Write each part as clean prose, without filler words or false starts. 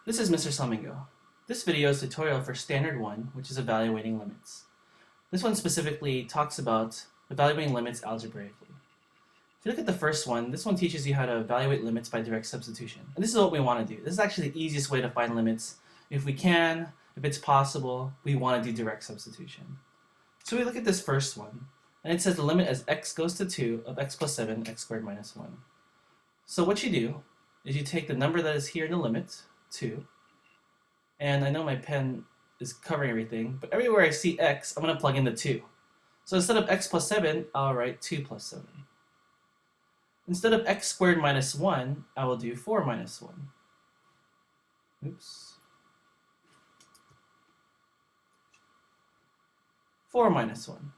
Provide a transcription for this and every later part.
This is Mr. Flamingo. This video is a tutorial for Standard 1, which is evaluating limits. This one specifically talks about evaluating limits algebraically. If you look at the first one, this one teaches you how to evaluate limits by direct substitution. And this is what we want to do. This is actually the easiest way to find limits. If we can, if it's possible, we want to do direct substitution. So we look at this first one, and it says the limit as x goes to 2 of x plus 7, x squared minus 1. So what you do is you take the number that is here in the limit, 2, and I know my pen is covering everything, but everywhere I see x, I'm going to plug in the 2. So instead of x plus 7, I'll write 2 plus 7. Instead of x squared minus 1, I will do 4 minus 1. Oops. 4 minus 1.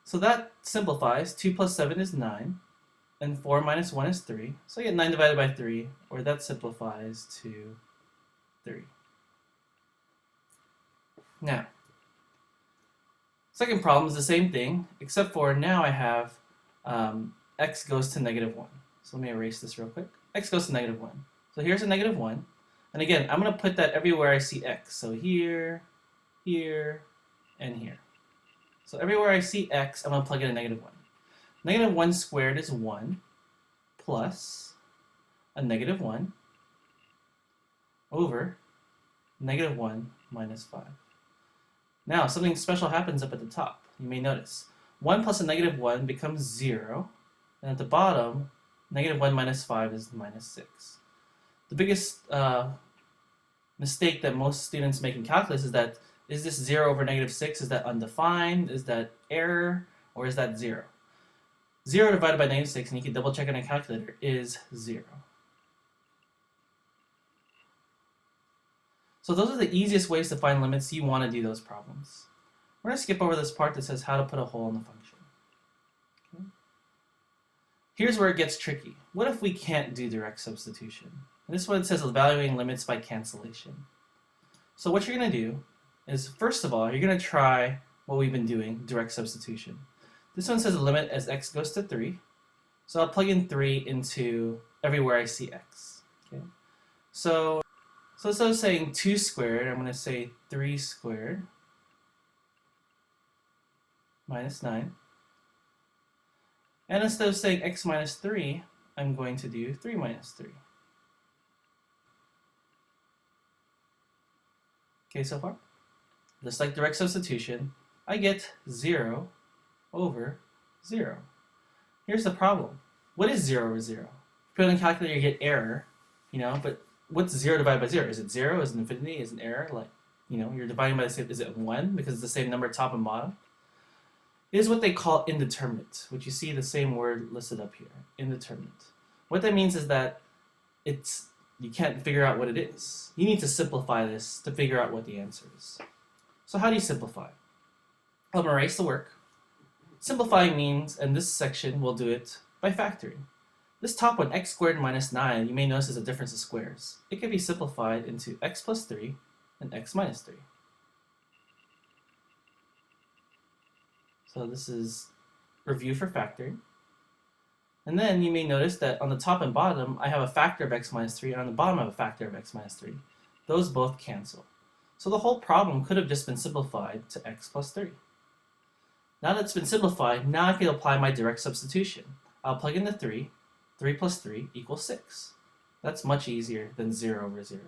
So that simplifies. 2 plus 7 is 9, and 4 minus 1 is 3. So I get 9 divided by 3, or that simplifies to 3. Now, second problem is the same thing, except for now I have x goes to negative 1. So let me erase this real quick. X goes to negative 1. So here's a negative 1. And again, I'm going to put that everywhere I see x. So here, here, and here. So everywhere I see x, I'm going to plug in a negative 1. Negative 1 squared is 1 plus a negative 1 over negative 1 minus 5. Now, something special happens up at the top. You may notice. 1 plus a negative 1 becomes 0. And at the bottom, negative 1 minus 5 is minus 6. The biggest mistake that most students make in calculus is that, is this 0 over negative 6? Is that undefined? Is that error? Or is that 0? 0 divided by negative 6, and you can double check on a calculator, is 0. So those are the easiest ways to find limits. You want to do those problems. We're going to skip over this part that says how to put a hole in the function. Okay. Here's where it gets tricky. What if we can't do direct substitution? And this one says evaluating limits by cancellation. So what you're going to do is, first of all, you're going to try what we've been doing, direct substitution. This one says the limit as x goes to 3. So I'll plug in 3 into everywhere I see x. Okay. So instead of saying 2 squared, I'm going to say 3 squared minus 9. And instead of saying x minus 3, I'm going to do 3 minus 3. Okay, so far? Just like direct substitution, I get 0 over 0. Here's the problem. What is 0 over 0? If you put it in a calculator, you get error, but what's 0 divided by 0? Is it 0? Is it infinity? Is it an error? Like, you're dividing by the same, is it 1? Because it's the same number top and bottom. It is what they call indeterminate, which you see the same word listed up here, indeterminate. What that means is that you can't figure out what it is. You need to simplify this to figure out what the answer is. So how do you simplify? I'm going to erase the work. Simplifying means, and this section we'll do it by factoring. This top one, x squared minus 9, you may notice is a difference of squares. It can be simplified into x plus 3 and x minus 3. So this is review for factoring. And then you may notice that on the top and bottom, I have a factor of x minus 3, and on the bottom I have a factor of x minus 3. Those both cancel. So the whole problem could have just been simplified to x plus 3. Now that it's been simplified, now I can apply my direct substitution. I'll plug in the 3. 3 plus 3 equals 6. That's much easier than 0 over 0.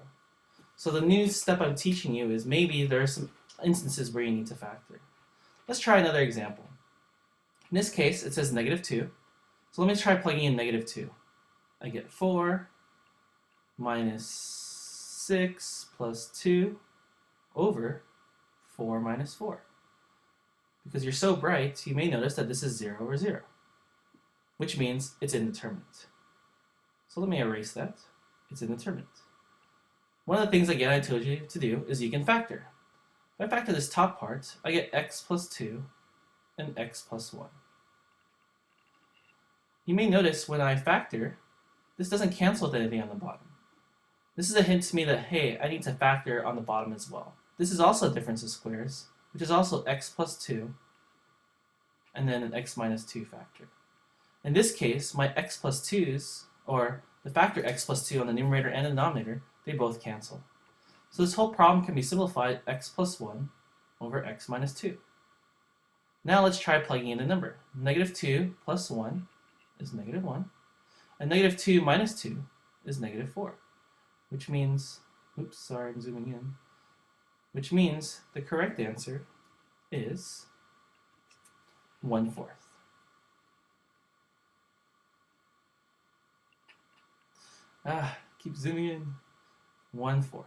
So the new step I'm teaching you is maybe there are some instances where you need to factor. Let's try another example. In this case, it says negative 2. So let me try plugging in negative 2. I get 4 minus 6 plus 2 over 4 minus 4. Because you're so bright, you may notice that this is 0 over 0, which means it's indeterminate. So let me erase that. It's indeterminate. One of the things, again, I told you to do is you can factor. If I factor this top part, I get x plus 2 and x plus 1. You may notice when I factor, this doesn't cancel with anything on the bottom. This is a hint to me that, hey, I need to factor on the bottom as well. This is also a difference of squares, which is also x plus 2 and then an x minus 2 factor. In this case, my x plus 2's, or the factor x plus 2 on the numerator and the denominator, they both cancel. So this whole problem can be simplified x plus 1 over x minus 2. Now let's try plugging in a number. Negative 2 plus 1 is negative 1, and negative 2 minus 2 is negative 4, which means, oops, sorry, I'm zooming in, which means the correct answer is 1/4. Keep zooming in. 1/4.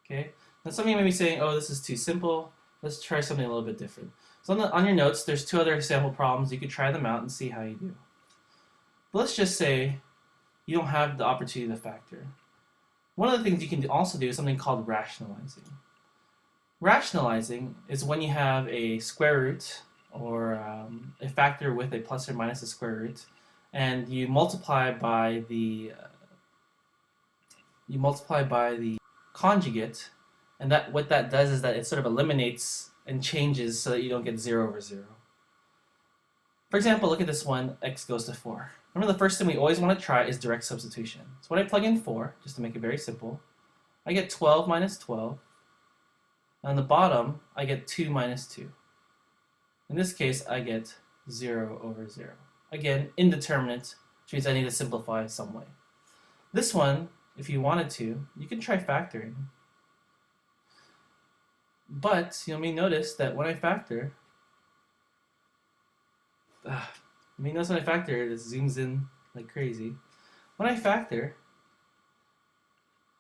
Okay, now some of you may be saying, oh, this is too simple. Let's try something a little bit different. So on your notes, there's 2 other sample problems. You could try them out and see how you do. But let's just say you don't have the opportunity to factor. One of the things you can also do is something called rationalizing. Rationalizing is when you have a square root or a factor with a plus or minus a square root, and you multiply by the conjugate, and what that does is that it sort of eliminates and changes so that you don't get 0 over 0. For example, look at this one, x goes to 4. Remember, the first thing we always want to try is direct substitution. So when I plug in 4, just to make it very simple, I get 12 minus 12. On the bottom, I get 2 minus 2. In this case, I get 0 over 0. Again, indeterminate, which means I need to simplify some way. This one, if you wanted to, you can try factoring. But you may notice that when I factor, it zooms in like crazy. When I factor,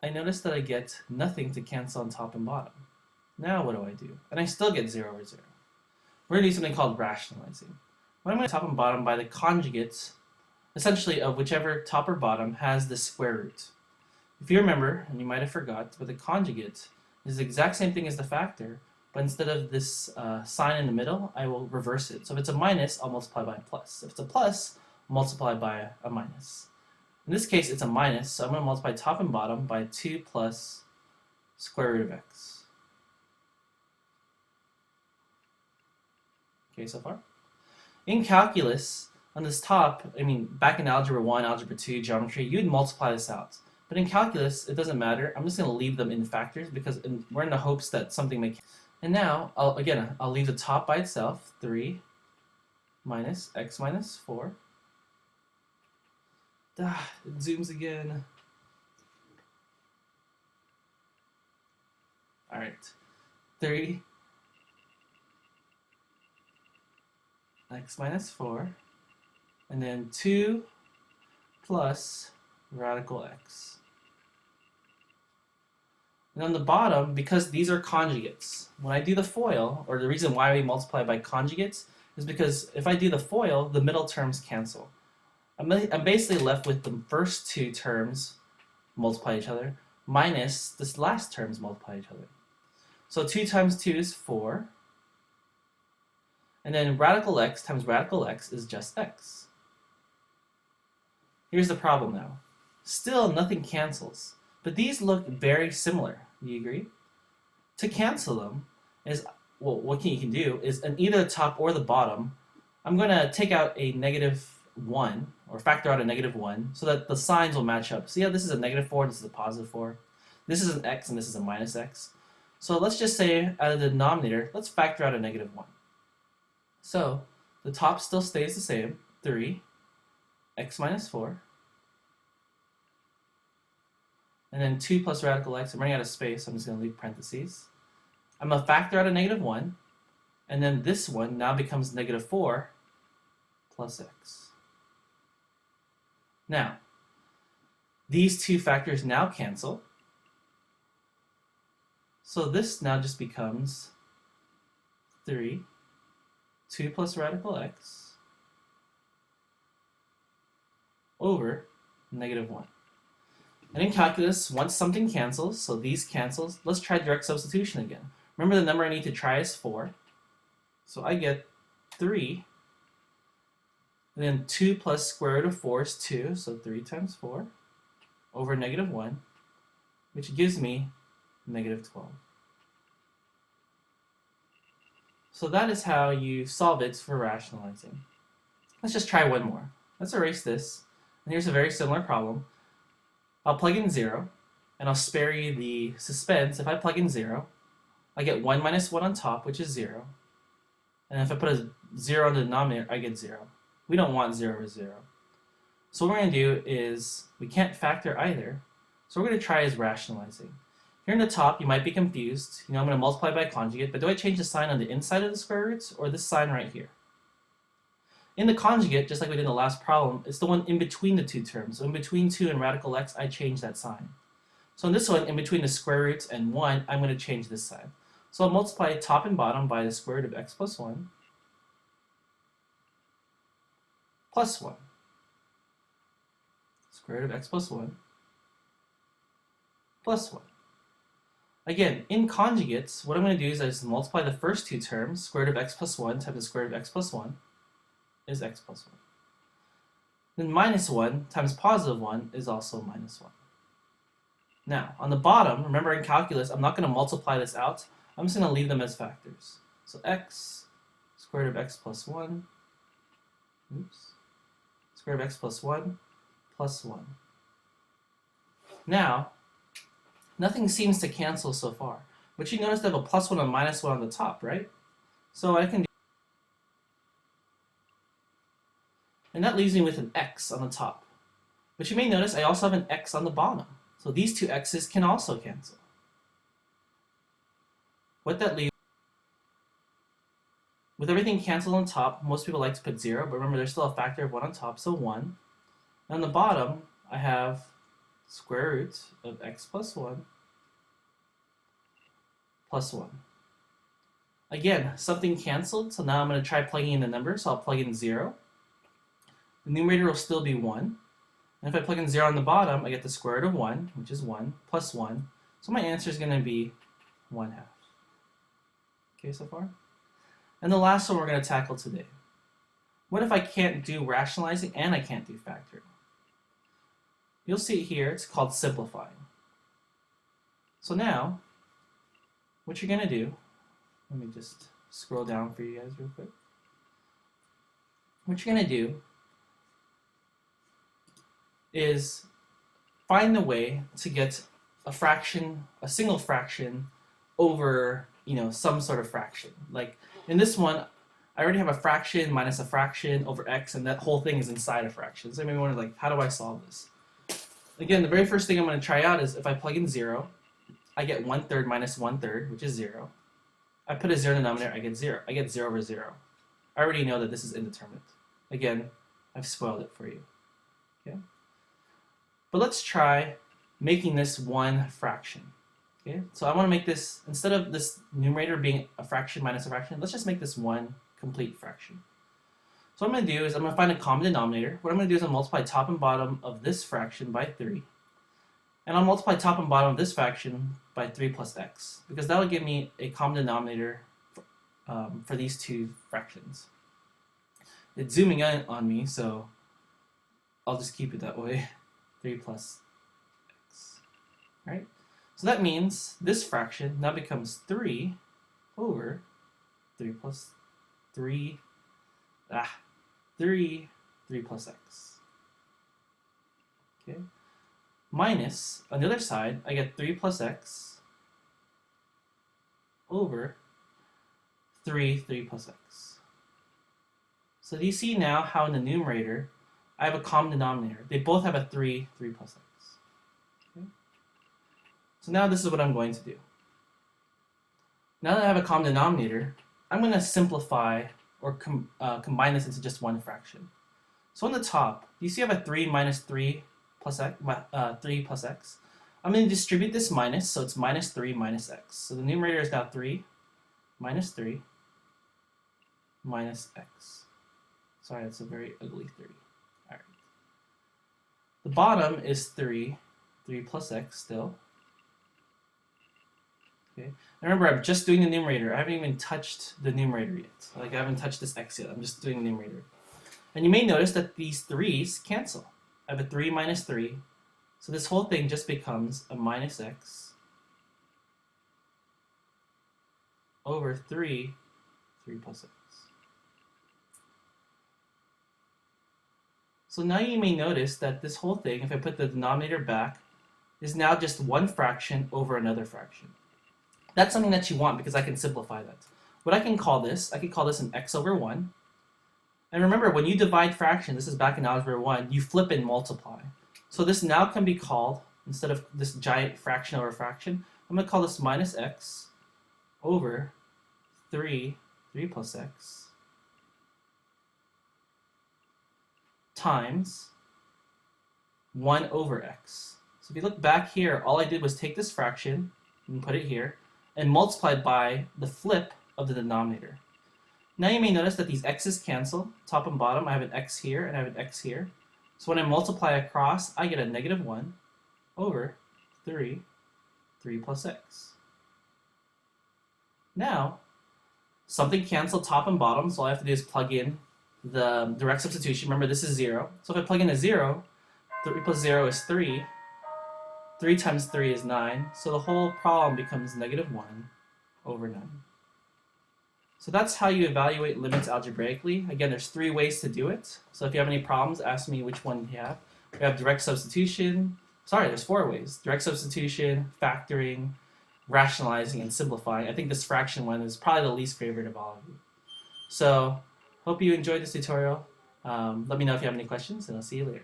I notice that I get nothing to cancel on top and bottom. Now what do? And I still get 0 over 0. We're going to do something called rationalizing. When I'm going to top and bottom by the conjugates, essentially of whichever top or bottom has the square root. If you remember, and you might have forgot, but the conjugate is the exact same thing as the factor, but instead of this sign in the middle, I will reverse it. So if it's a minus, I'll multiply by a plus. If it's a plus, I'll multiply by a minus. In this case, it's a minus, so I'm going to multiply top and bottom by 2 plus square root of x. Okay, so far? In calculus, on this top, back in Algebra 1, Algebra 2, Geometry, you'd multiply this out. But in calculus, it doesn't matter. I'm just going to leave them in factors because we're in the hopes that something may... And now, I'll leave the top by itself, 3 minus x minus 4. It zooms again. All right, 3 x minus 4, and then 2 plus radical x. And on the bottom, because these are conjugates, when I do the FOIL, or the reason why we multiply by conjugates, is because if I do the FOIL, the middle terms cancel. I'm basically left with the first 2 terms multiply each other, minus this last terms multiply each other. So 2 times 2 is 4. And then radical x times radical x is just x. Here's the problem now. Still, nothing cancels. But these look very similar. Do you agree? To cancel them is, well, what you can do is in either the top or the bottom, I'm going to take out a -1, or factor out a -1, so that the signs will match up. So yeah, this is a -4, this is a +4. This is an x and this is a -x. So let's just say out of the denominator, let's factor out a -1. So the top still stays the same, 3 x minus 4, and then 2 plus radical x. I'm running out of space, so I'm just going to leave parentheses. I'm going to factor out a -1, and then this one now becomes -4 plus x. Now, these 2 factors now cancel, so this now just becomes 3 2 plus radical x over -1. And in calculus, once something cancels, so these cancels, let's try direct substitution again. Remember, the number I need to try is 4. So I get 3, and then 2 plus square root of 4 is 2, so 3 times 4 over -1, which gives me -12. So that is how you solve it for rationalizing. Let's just try one more. Let's erase this And here's a very similar problem. I'll plug in 0, and I'll spare you the suspense. If I plug in 0, I get 1 minus 1 on top, which is 0. And if I put a 0 in the denominator, I get 0. We don't want 0 over 0. So what we're going to do is, we can't factor either, so we're going to try is rationalizing. Here in the top, you might be confused. I'm going to multiply by conjugate, but do I change the sign on the inside of the square roots, or this sign right here? In the conjugate, just like we did in the last problem, it's the one in between the two terms. So in between 2 and radical x, I change that sign. So in this one, in between the square roots and 1, I'm going to change this sign. So I'll multiply top and bottom by the square root of x plus 1 plus 1. Square root of x plus 1 plus 1. Again, in conjugates, what I'm going to do is I just multiply the first two terms. Square root of x plus 1 times the square root of x plus 1 is x plus 1. Then minus 1 times positive 1 is also minus 1. Now, on the bottom, remember in calculus, I'm not going to multiply this out. I'm just going to leave them as factors. So x, square root of x plus 1, square root of x plus 1, plus 1. Now, nothing seems to cancel so far. But you notice I have a plus 1 and minus 1 on the top, right? So I can do, and that leaves me with an x on the top. But you may notice I also have an x on the bottom. So these two x's can also cancel. What that leaves, with everything canceled on top, most people like to put 0, but remember there's still a factor of 1 on top, so 1. And on the bottom, I have square root of x plus 1 plus 1. Again, something canceled, so now I'm going to try plugging in the number, so I'll plug in 0. The numerator will still be 1. And if I plug in 0 on the bottom, I get the square root of 1, which is 1, plus 1. So my answer is going to be 1/2. Okay, so far? And the last one we're going to tackle today. What if I can't do rationalizing and I can't do factoring? You'll see it here, it's called simplifying. So now, what you're going to do, let me just scroll down for you guys real quick. What you're going to do is find the way to get a fraction, a single fraction, over, some sort of fraction. Like in this one, I already have a fraction minus a fraction over x, and that whole thing is inside a fraction. So you may wonder, like, how do I solve this? Again, the very first thing I'm going to try out is if I plug in 0, I get 1/3 minus 1/3, which is 0. I put a 0 in the denominator, I get 0. I get 0 over 0. I already know that this is indeterminate. Again, I've spoiled it for you. Okay? But let's try making this one fraction. Okay? So I want to make this, instead of this numerator being a fraction minus a fraction, let's just make this one complete fraction. So what I'm going to do is I'm going to find a common denominator. What I'm going to do is I'll multiply top and bottom of this fraction by 3. And I'll multiply top and bottom of this fraction by 3 plus x, because that will give me a common denominator for these two fractions. It's zooming in on me, so I'll just keep it that way. 3 plus x. Right? So that means this fraction now becomes 3 over 3 plus 3 plus x. Okay? Minus, on the other side, I get 3 plus x over 3 plus x. So do you see now how in the numerator, I have a common denominator. They both have a 3 plus x. Okay? So now this is what I'm going to do. Now that I have a common denominator, I'm going to simplify or combine this into just one fraction. So on the top, do you see I have a 3 minus 3 plus x? 3 plus x. I'm going to distribute this minus, so it's minus 3 minus x. So the numerator is now 3 minus x. Sorry, that's a very ugly 3. All right. The bottom is 3 plus x still. Okay. Remember, I'm just doing the numerator. I haven't even touched the numerator yet. Like, I haven't touched this x yet. I'm just doing the numerator. And you may notice that these 3's cancel. I have a 3 minus 3. So this whole thing just becomes a minus x over 3 plus x. So now you may notice that this whole thing, if I put the denominator back, is now just one fraction over another fraction. That's something that you want because I can simplify that. What I can call this an x over 1. And remember, when you divide fractions, this is back in Algebra 1, you flip and multiply. So this now can be called, instead of this giant fraction over fraction, I'm going to call this minus x over 3 plus x, times 1 over x. So if you look back here, all I did was take this fraction and put it here, and multiply it by the flip of the denominator. Now you may notice that these x's cancel, top and bottom. I have an x here and I have an x here. So when I multiply across, I get a negative 1 over 3 plus x. Now, something cancel top and bottom, so all I have to do is plug in the direct substitution. Remember, this is 0. So if I plug in a 0, 3 plus 0 is 3. 3 times 3 is 9. So the whole problem becomes negative 1 over 9. So that's how you evaluate limits algebraically. Again, there's 3 ways to do it. So if you have any problems, ask me which one you have. We have direct substitution. Sorry, there's 4 ways. Direct substitution, factoring, rationalizing, and simplifying. I think this fraction one is probably the least favorite of all of you. So hope you enjoyed this tutorial. Let me know if you have any questions, and I'll see you later.